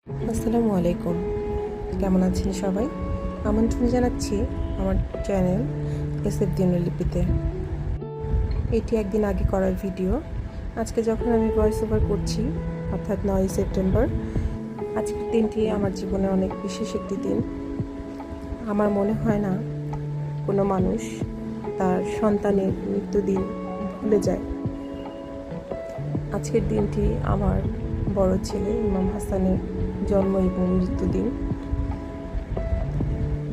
আসসালামু আলাইকুম, কেমন আছেন সবাই? আমন্ত্রণ জানাচ্ছি আমার চ্যানেল এসএফ দিনলিপিতে। এটি একদিন আগে করার ভিডিও। আজকে যখন আমি ভয়েস ওভার করছি, অর্থাৎ 9 সেপ্টেম্বর, আজকের দিনটি আমার জীবনে অনেক বিশেষ একটি দিন। আমার মনে হয় না কোনো মানুষ তার সন্তানের মৃত্যুদিন ভুলে যায়। আজকের দিনটি আমার বড় ছেলে ইমাম হাসানের জন্ম এবং মৃত্যুদিন।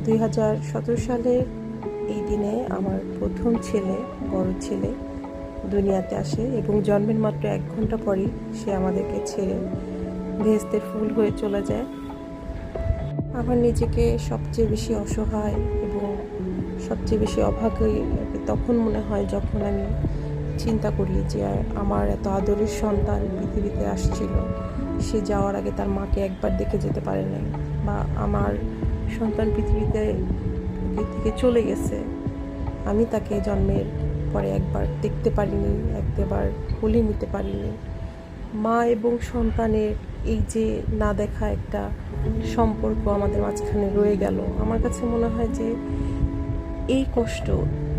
2017 সালের এই দিনে আমার প্রথম ছেলে, বড় ছেলে দুনিয়াতে আসে এবং জন্মের মাত্র 1 ঘন্টা পরই সে আমাদেরকে ছেড়ে বেহেশতের ফুল হয়ে চলে যায়। আমার নিজেকে সবচেয়ে বেশি অসহায় এবং সবচেয়ে বেশি অভাগী তখন মনে হয় যখন আমি চিন্তা করি যে আমার এত আদরের সন্তান পৃথিবীতে আসছিল, সে যাওয়ার আগে তার মাকে একবার দেখে যেতে পারে নাই, বা আমার সন্তান পৃথিবীতে থেকে চলে গেছে, আমি তাকে জন্মের পরে একবার দেখতে পারিনি, একবার কোলে নিতে পারিনি। মা এবং সন্তানের এই যে না দেখা একটা সম্পর্ক আমাদের মাঝখানে রয়ে গেল, আমার কাছে মনে হয় যে এই কষ্ট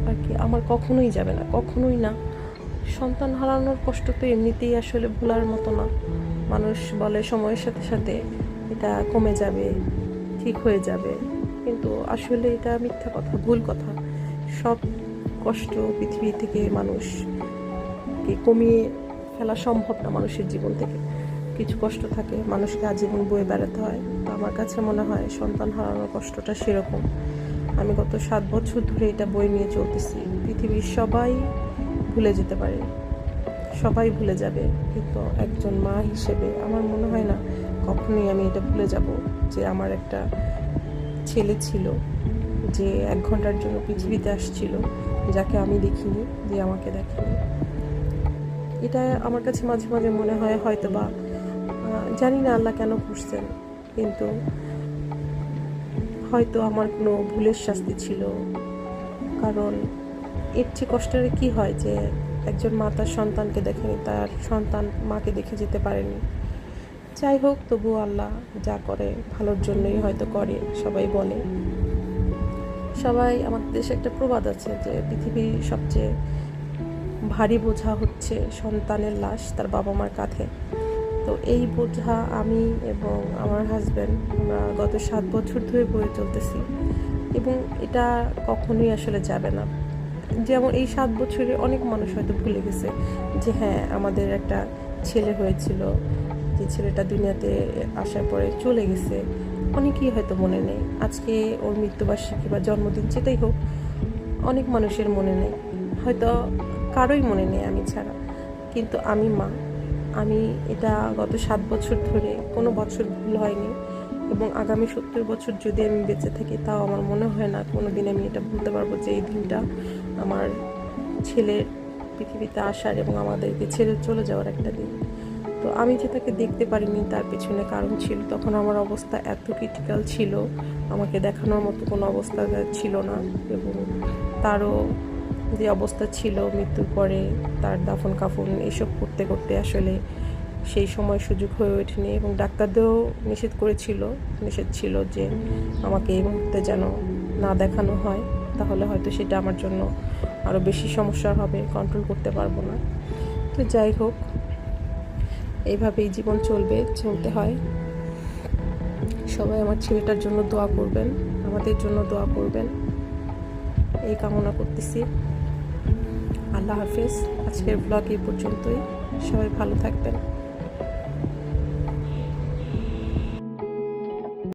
আর কি আমার কখনোই যাবে না, কখনোই না। সন্তান হারানোর কষ্ট তো এমনিতেই আসলে ভোলার মতো না। মানুষ বলে সময়ের সাথে সাথে এটা কমে যাবে, ঠিক হয়ে যাবে, কিন্তু আসলে এটা মিথ্যা কথা, ভুল কথা। সব কষ্ট পৃথিবী থেকে মানুষকে কমিয়ে ফেলা সম্ভব না। মানুষের জীবন থেকে কিছু কষ্ট থাকে, মানুষকে আজীবন বয়ে বেড়াতে হয়। তো আমার কাছে মনে হয় সন্তান হারানোর কষ্টটা সেরকম। আমি গত 7 বছর ধরে এটা বয়ে নিয়ে চলতেছি। পৃথিবীর সবাই ভুলে যেতে পারে, সবাই ভুলে যাবে, কিন্তু একজন মা হিসেবে আমার মনে হয় না কখনোই আমি এটা ভুলে যাব যে আমার একটা ছেলে ছিল যে 1 ঘন্টার জন্য পৃথিবীতে আসছিল, যাকে আমি দেখিনি, যে আমাকে দেখেনি। এটা আমার কাছে মাঝে মাঝে মনে হয় হয়তো বা জানি না আল্লাহ কেন করছেন, কিন্তু হয়তো আমার কোনো ভুলের শাস্তি ছিল। কারণ এর চেয়ে কষ্টের কি হয় যে একজন মা তার সন্তানকে দেখেনি, তার সন্তান মাকে দেখে যেতে পারেনি। যাই হোক, তবুও আল্লাহ যা করে ভালোর জন্যই হয়তো করে, সবাই বলে। আমাদের দেশে একটা প্রবাদ আছে যে পৃথিবীর সবচেয়ে ভারী বোঝা হচ্ছে সন্তানের লাশ তার বাবা মার কাঁধে। তো এই বোঝা আমি এবং আমার হাজব্যান্ড আমরা গত 7 বছর ধরে বয়ে চলতেছি, এবং এটা কখনোই আসলে যাবে না। যেমন এই 7 বছরে অনেক মানুষ হয়তো ভুলে গেছে যে হ্যাঁ, আমাদের একটা ছেলে হয়েছিল, যে ছেলেটা দুনিয়াতে আসার পরে চলে গেছে। অনেকেই হয়তো মনে নেই, আজকে ওর মৃত্যুবার্ষিকী বা জন্মদিন যেটাই হোক, অনেক মানুষের মনে নেই, হয়তো কারোই মনে নেই আমি ছাড়া। কিন্তু আমি মা, আমি এটা গত 7 বছর ধরে কোনো বছর ভুল হয়নি, এবং আগামী 70 বছর যদি আমি বেঁচে থাকি তাও আমার মনে হয় না কোনো দিন আমি এটা ভুলতে পারবো যে এই দিনটা আমার ছেলের পৃথিবীতে আসার এবং আমাদেরকে ছেড়ে চলে যাওয়ার একটা দিন। তো আমি যে তাকে দেখতে পারিনি তার পেছনে কারণ ছিল, তখন আমার অবস্থা এত ক্রিটিক্যাল ছিল, আমাকে দেখানোর মতো কোনো অবস্থা ছিল না। এবং তারও যে অবস্থা ছিল মৃত্যুর পরে, তার দাফন কাফন এসব করতে করতে আসলে সেই সময় সুযোগ হয়ে ওঠেনি। এবং ডাক্তারদেরও নিষেধ ছিল যে আমাকে এই মুহূর্তে যেন না দেখানো হয়, তাহলে হয়তো সেটা আমার জন্য আরও বেশি সমস্যা হবে, কন্ট্রোল করতে পারবো না। তো যাই হোক, এইভাবেই জীবন চলতে হয়। সবাই আমার ছেলেটার জন্য দোয়া করবেন, আমাদের জন্য দোয়া করবেন, এই কামনা করতেছি। আল্লাহ হাফেজ। আজকের ব্লগ এই পর্যন্তই। সবাই ভালো থাকবেন।